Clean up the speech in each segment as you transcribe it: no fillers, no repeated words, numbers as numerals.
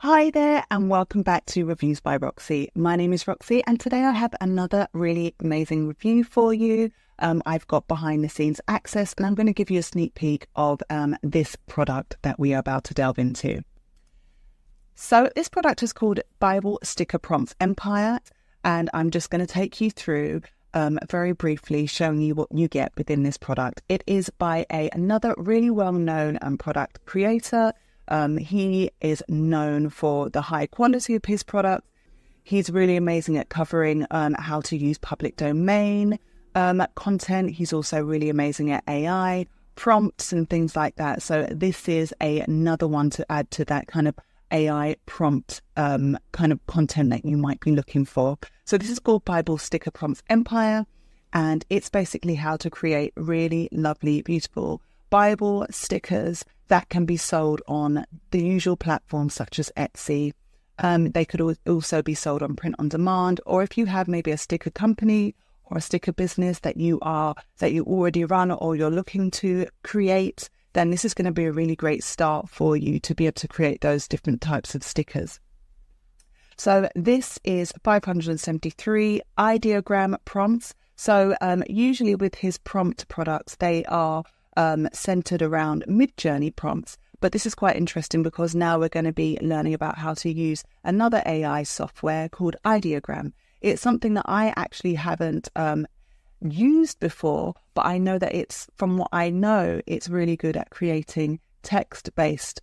Hi there and welcome back to Reviews by Roxy. My name is Roxy and today I have another really amazing review for you. I've got behind the scenes access and I'm going to give you a sneak peek of this product that we are about to delve into. So this product is called Bible Sticker Prompts Empire, and I'm just going to take you through very briefly showing you what you get within this product. It is by another really well-known product creator. He is known for the high quality of his product. He's really amazing at covering how to use public domain content. He's also really amazing at AI prompts and things like that. So this is another one to add to that kind of AI prompt kind of content that you might be looking for. So this is called Bible Sticker Prompts Empire, and it's basically how to create really lovely, beautiful Bible stickers that can be sold on the usual platforms such as Etsy. They could also be sold on print on demand, or if you have maybe a sticker company or a sticker business that you already run or you're looking to create, then this is going to be a really great start for you to be able to create those different types of stickers. So this is 573 ideogram prompts. So usually with his prompt products, they are centered around mid-journey prompts. But this is quite interesting because now we're going to be learning about how to use another AI software called Ideogram. It's something that I actually haven't used before, but I know that from what I know, it's really good at creating text-based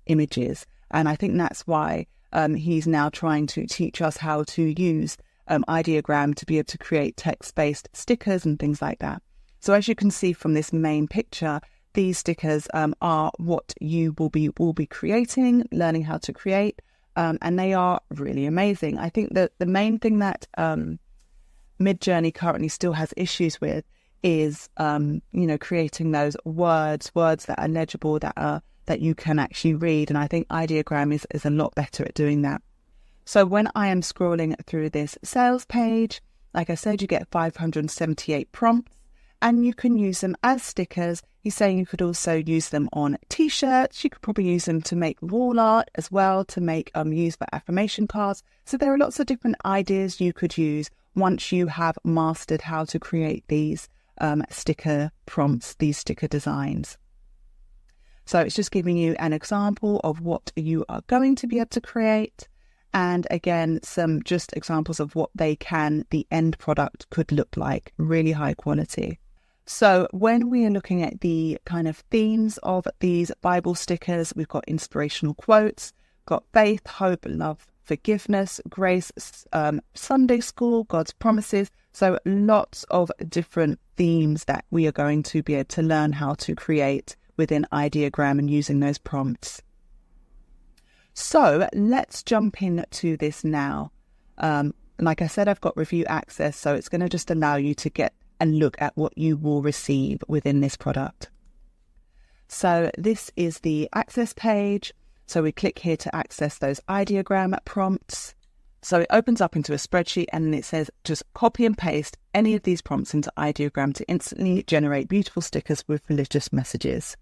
images. And I think that's why he's now trying to teach us how to use Ideogram to be able to create text-based stickers and things like that. So as you can see from this main picture, these stickers are what you will be creating, learning how to create, and they are really amazing. I think that the main thing that Midjourney currently still has issues with is, creating those words that are legible, that you can actually read. And I think Ideogram is a lot better at doing that. So when I am scrolling through this sales page, like I said, you get 578 prompts. And you can use them as stickers. He's saying you could also use them on t-shirts. You could probably use them to make wall art as well, to make use for affirmation cards. So there are lots of different ideas you could use once you have mastered how to create these sticker prompts, these sticker designs. So it's just giving you an example of what you are going to be able to create. And again, some just examples of what the end product could look like, really high quality. So when we are looking at the kind of themes of these Bible stickers, we've got inspirational quotes, got faith, hope, love, forgiveness, grace, Sunday school, God's promises. So lots of different themes that we are going to be able to learn how to create within Ideogram and using those prompts. So let's jump into this now. Like I said, I've got review access, so it's going to just allow you to get a look at what you will receive within this product. So this is the access page. So we click here to access those Ideogram prompts. So it opens up into a spreadsheet and it says just copy and paste any of these prompts into Ideogram to instantly generate beautiful stickers with religious messages.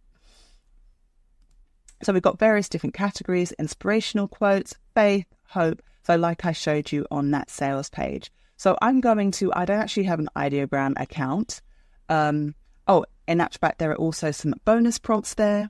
So we've got various different categories: inspirational quotes, faith, hope. So like I showed you on that sales page. So I don't actually have an Ideogram account. In actual fact, there are also some bonus prompts there.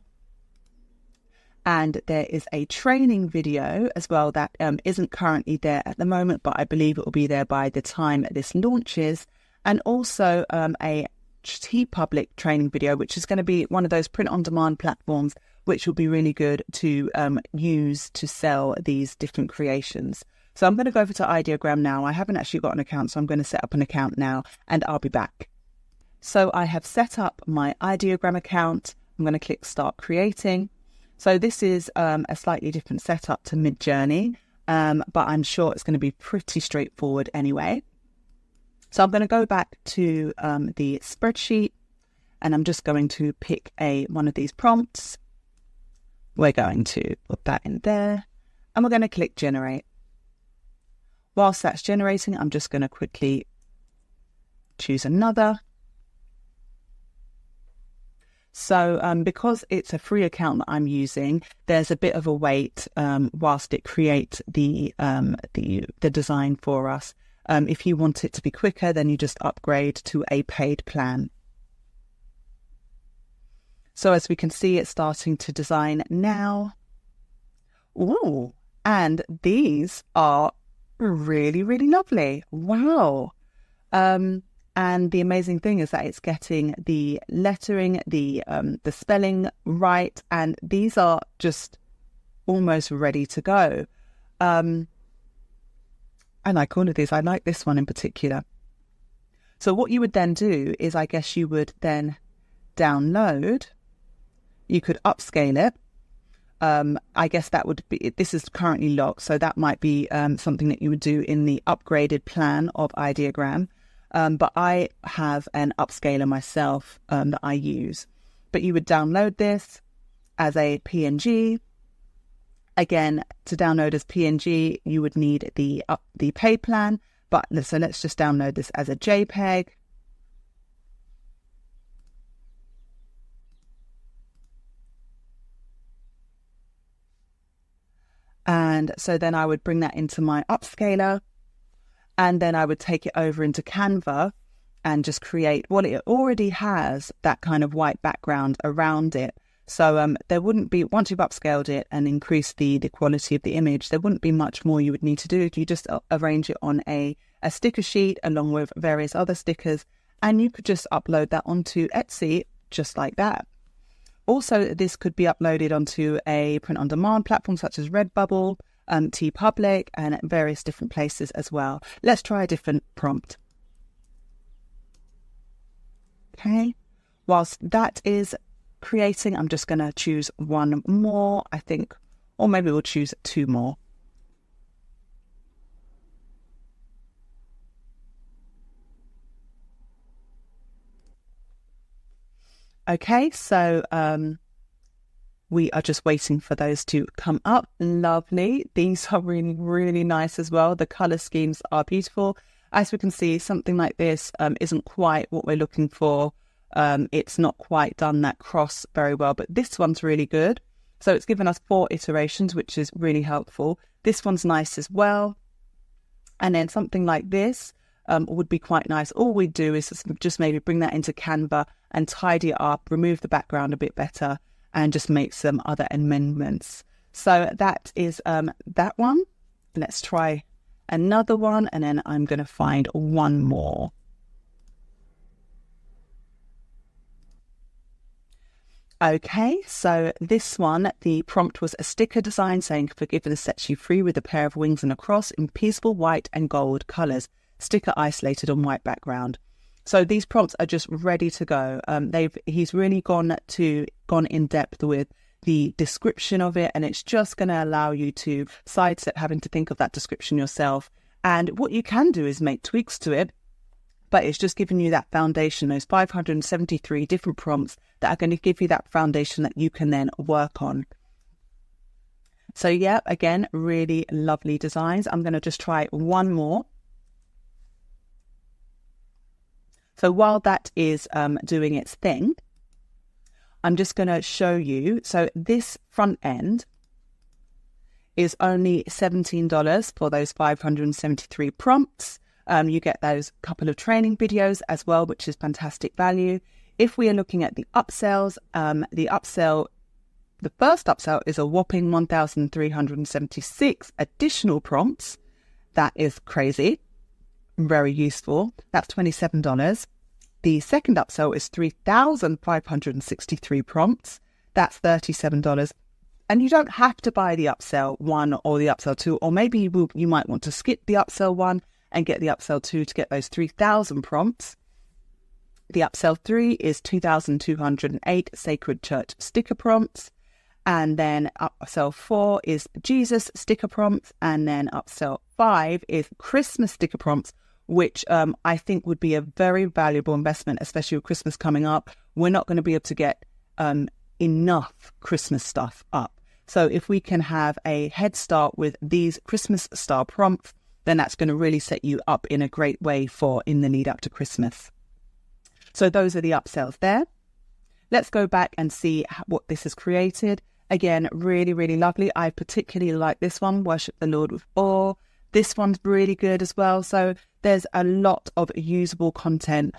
And there is a training video as well that isn't currently there at the moment, but I believe it will be there by the time this launches. And also a TeePublic training video, which is going to be one of those print-on-demand platforms, which will be really good to use to sell these different creations. So I'm going to go over to Ideogram now. I haven't actually got an account, so I'm going to set up an account now and I'll be back. So I have set up my Ideogram account. I'm going to click Start Creating. So this is a slightly different setup to Midjourney, but I'm sure it's going to be pretty straightforward anyway. So I'm going to go back to the spreadsheet and I'm just going to pick one of these prompts. We're going to put that in there and we're going to click Generate. Whilst that's generating, I'm just going to quickly choose another. So because it's a free account that I'm using, there's a bit of a wait whilst it creates the design for us. If you want it to be quicker, then you just upgrade to a paid plan. So as we can see, it's starting to design now. Ooh, and these are really, really lovely. Wow. And the amazing thing is that it's getting the lettering, the spelling right, and these are just almost ready to go. I like all of these. I like this one in particular. So what you would then do is, I guess you would then download. You could upscale it. I guess that would be, this is currently locked, so that might be something that you would do in the upgraded plan of Ideogram. But I have an upscaler myself that I use. But you would download this as a PNG. Again, to download as PNG, you would need the paid plan. But so let's just download this as a JPEG. And so then I would bring that into my upscaler, and then I would take it over into Canva and just create, well, it already has that kind of white background around it. So there wouldn't be, once you've upscaled it and increased the quality of the image, there wouldn't be much more you would need to do. You just arrange it on a sticker sheet along with various other stickers, and you could just upload that onto Etsy just like that. Also, this could be uploaded onto a print-on-demand platform such as Redbubble, TeePublic, and various different places as well. Let's try a different prompt. Okay, whilst that is creating, I'm just going to choose one more, I think, or maybe we'll choose two more. Okay, so we are just waiting for those to come up. Lovely. These are really, really nice as well. The colour schemes are beautiful. As we can see, something like this isn't quite what we're looking for. It's not quite done that cross very well, but this one's really good. So it's given us 4 iterations, which is really helpful. This one's nice as well. And then something like this would be quite nice. All we do is just maybe bring that into Canva and tidy it up, remove the background a bit better, and just make some other amendments. So that is that one. Let's try another one, and then I'm going to find one more. Okay, so this one, the prompt was a sticker design saying forgiveness sets you free with a pair of wings and a cross in peaceful white and gold colours. Sticker isolated on white background. So these prompts are just ready to go. He's really gone in depth with the description of it, and it's just going to allow you to sidestep having to think of that description yourself. And what you can do is make tweaks to it, but it's just giving you that foundation, those 573 different prompts that are going to give you that foundation that you can then work on. So yeah, again, really lovely designs. I'm going to just try one more. So while that is doing its thing, I'm just going to show you. So this front end is only $17 for those 573 prompts. You get those couple of training videos as well, which is fantastic value. If we are looking at the upsells, the first upsell is a whopping 1,376 additional prompts. That is crazy. Very useful. That's $27. The second upsell is 3,563 prompts. That's $37. And you don't have to buy the upsell 1 or the upsell 2, or maybe you might want to skip the upsell 1 and get the upsell 2 to get those 3,000 prompts. The upsell 3 is 2,208 Sacred Church sticker prompts. And then upsell 4 is Jesus sticker prompts. And then upsell 5 is Christmas sticker prompts, which I think would be a very valuable investment, especially with Christmas coming up. We're not going to be able to get enough Christmas stuff up. So if we can have a head start with these Christmas style prompts, then that's going to really set you up in a great way for in the lead up to Christmas. So those are the upsells there. let's go back and see what this has created. Again, really, really lovely. I particularly like this one, Worship the Lord with Awe. This one's really good as well. So there's a lot of usable content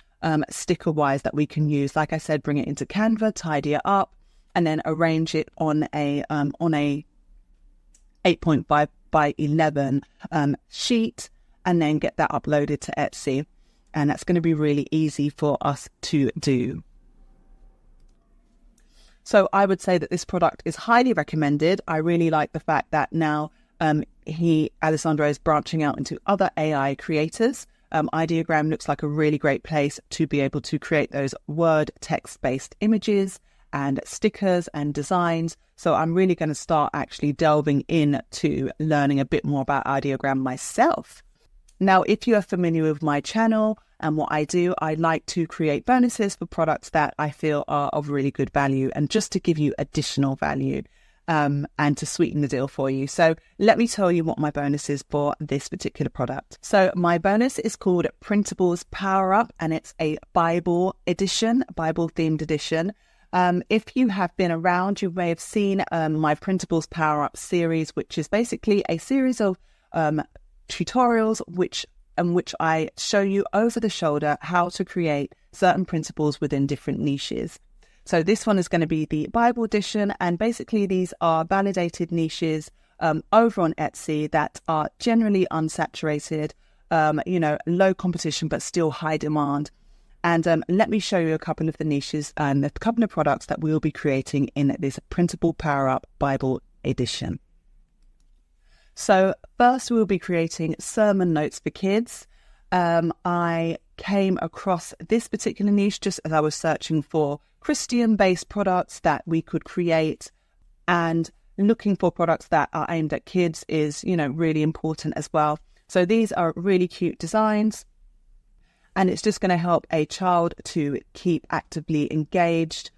sticker-wise that we can use. Like I said, bring it into Canva, tidy it up, and then arrange it on a 8.5 by 11 sheet, and then get that uploaded to Etsy. And that's going to be really easy for us to do. So I would say that this product is highly recommended. I really like the fact that now Alessandro is branching out into other AI creators. Ideogram looks like a really great place to be able to create those word text-based images and stickers and designs. So I'm really going to start actually delving into learning a bit more about Ideogram myself. Now, if you are familiar with my channel and what I do, I like to create bonuses for products that I feel are of really good value, and just to give you additional value and to sweeten the deal for you. So let me tell you what my bonus is for this particular product. So my bonus is called Printables Power Up, and it's a Bible edition, Bible themed edition. If you have been around, you may have seen my Printables Power Up series, which is basically a series of tutorials which I show you over the shoulder how to create certain printables within different niches. So this one is going to be the Bible edition, and basically these are validated niches over on Etsy that are generally unsaturated, low competition but still high demand. And let me show you a couple of the niches and a couple of products that we'll be creating in this Printable Power Up Bible edition. So first we'll be creating sermon notes for kids. I came across this particular niche just as I was searching for Christian-based products that we could create, and looking for products that are aimed at kids is, really important as well. So these are really cute designs, and it's just going to help a child to keep actively engaged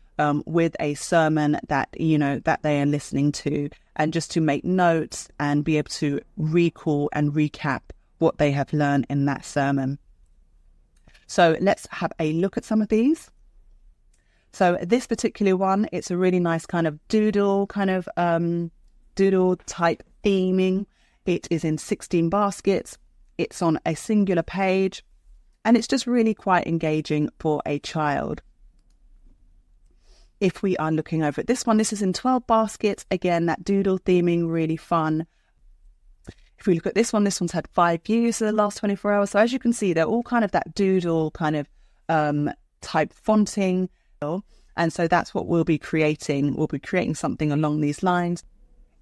with a sermon that they are listening to, and just to make notes and be able to recall and recap what they have learned in that sermon. So let's have a look at some of these. So this particular one, it's a really nice kind of doodle type theming. It is in 16 baskets. It's on a singular page, and it's just really quite engaging for a child. If we are looking over at this one, this is in 12 baskets. Again, that doodle theming, really fun. If we look at this one's had 5 views in the last 24 hours. So as you can see, they're all kind of that doodle kind of type fonting. And so that's what we'll be creating. We'll be creating something along these lines.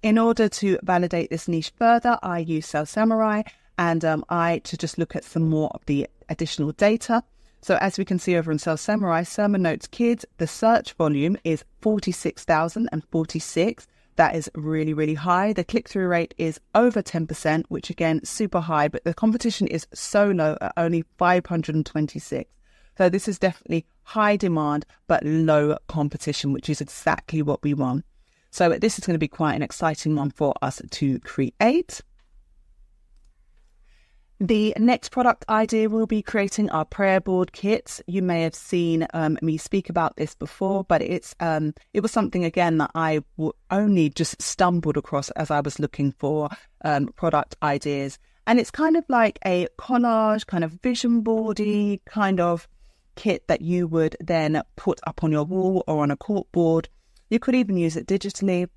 In order to validate this niche further, I use Sales Samurai, and to just look at some more of the additional data. So as we can see over in Sales Samurai, Sermon Notes Kids, the search volume is 46,046. That is really, really high. The click-through rate is over 10%, which again, super high, but the competition is so low at only 526. So this is definitely high demand, but low competition, which is exactly what we want. So this is going to be quite an exciting one for us to create. The next product idea will be creating our prayer board kits. You may have seen me speak about this before, but it was something, again, that I only just stumbled across as I was looking for product ideas. And it's kind of like a collage, kind of vision boardy kind of kit that you would then put up on your wall or on a corkboard. You could even use it digitally.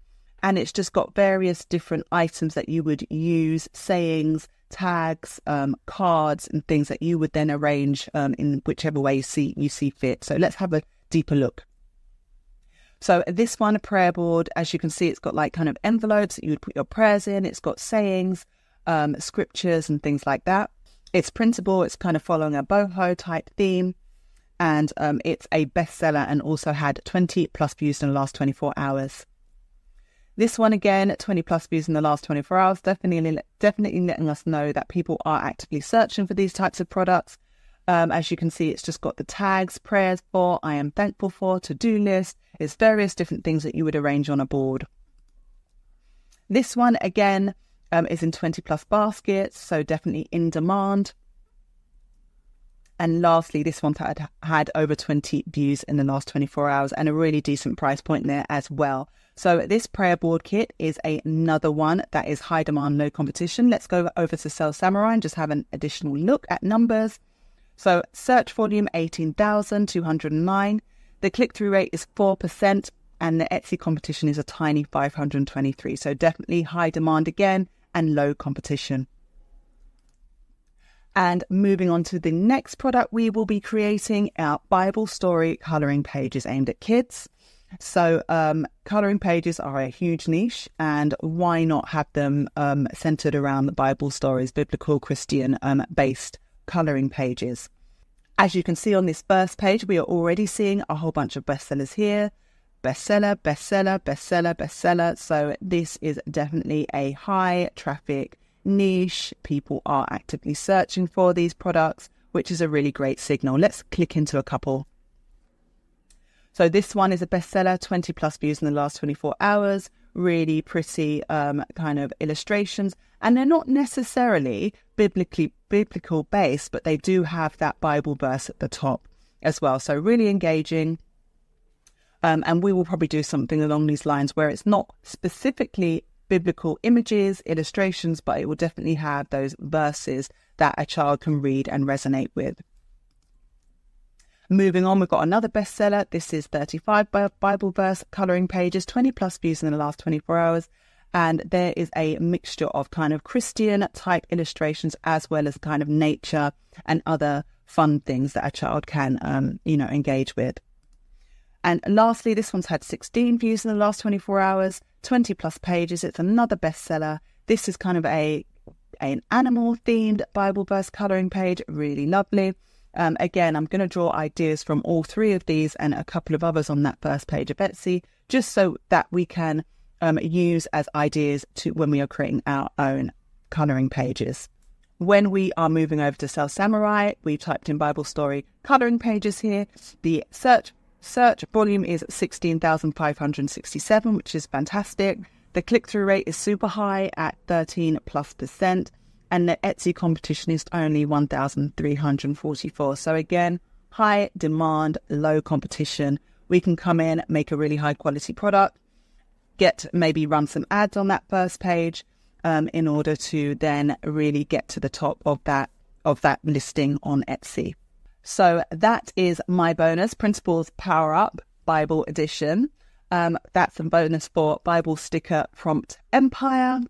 And it's just got various different items that you would use, sayings, tags, cards, and things that you would then arrange in whichever way you see fit. So let's have a deeper look. So this one, a prayer board, as you can see, it's got like kind of envelopes that you would put your prayers in. It's got sayings, scriptures, and things like that. It's printable. It's kind of following a boho type theme. And it's a bestseller and also had 20 plus views in the last 24 hours. This one, again, 20 plus views in the last 24 hours, definitely letting us know that people are actively searching for these types of products. As you can see, it's just got the tags, prayers for, I am thankful for, to-do list. It's various different things that you would arrange on a board. This one, again, is in 20 plus baskets, so definitely in demand. And lastly, this one had over 20 views in the last 24 hours and a really decent price point there as well. So this prayer board kit is another one that is high demand, low competition. Let's go over to Sell Samurai and just have an additional look at numbers. So search volume 18,209. The click-through rate is 4%, and the Etsy competition is a tiny 523. So definitely high demand again and low competition. And moving on to the next product, we will be creating our Bible story colouring pages aimed at kids. So colouring pages are a huge niche, and why not have them centred around the Bible stories, biblical Christian based colouring pages. As you can see on this first page, we are already seeing a whole bunch of bestsellers here. Bestseller, bestseller, bestseller, bestseller. So this is definitely a high traffic niche. People are actively searching for these products, which is a really great signal. Let's click into a couple. So this one is a bestseller, 20 plus views in the last 24 hours. Really pretty kind of illustrations, and they're not necessarily biblical based, but they do have that Bible verse at the top as well. So really engaging. And we will probably do something along these lines where it's not specifically biblical images, illustrations, but it will definitely have those verses that a child can read and resonate with. Moving on, we've got another bestseller. This is 35 Bible verse colouring pages, 20 plus views in the last 24 hours. And there is a mixture of kind of Christian type illustrations as well as kind of nature and other fun things that a child can, engage with. And lastly, this one's had 16 views in the last 24 hours, 20 plus pages. It's another bestseller. This is kind of an animal themed Bible verse colouring page. Really lovely. Again, I'm going to draw ideas from all three of these and a couple of others on that first page of Etsy, just so that we can use as ideas to when we are creating our own colouring pages. When we are moving over to Sell Samurai, we typed in Bible story colouring pages here. The search volume is 16,567, which is fantastic. The click-through rate is super high at 13+%. And the Etsy competition is only 1,344. So again, high demand, low competition. We can come in, make a really high quality product, maybe run some ads on that first page in order to then really get to the top of that listing on Etsy. So that is my bonus, Printables Power Up Bible Edition. That's a bonus for Bible Sticker Prompt Empire.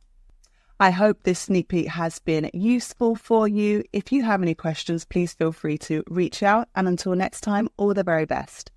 I hope this sneak peek has been useful for you. If you have any questions, please feel free to reach out. And until next time, all the very best.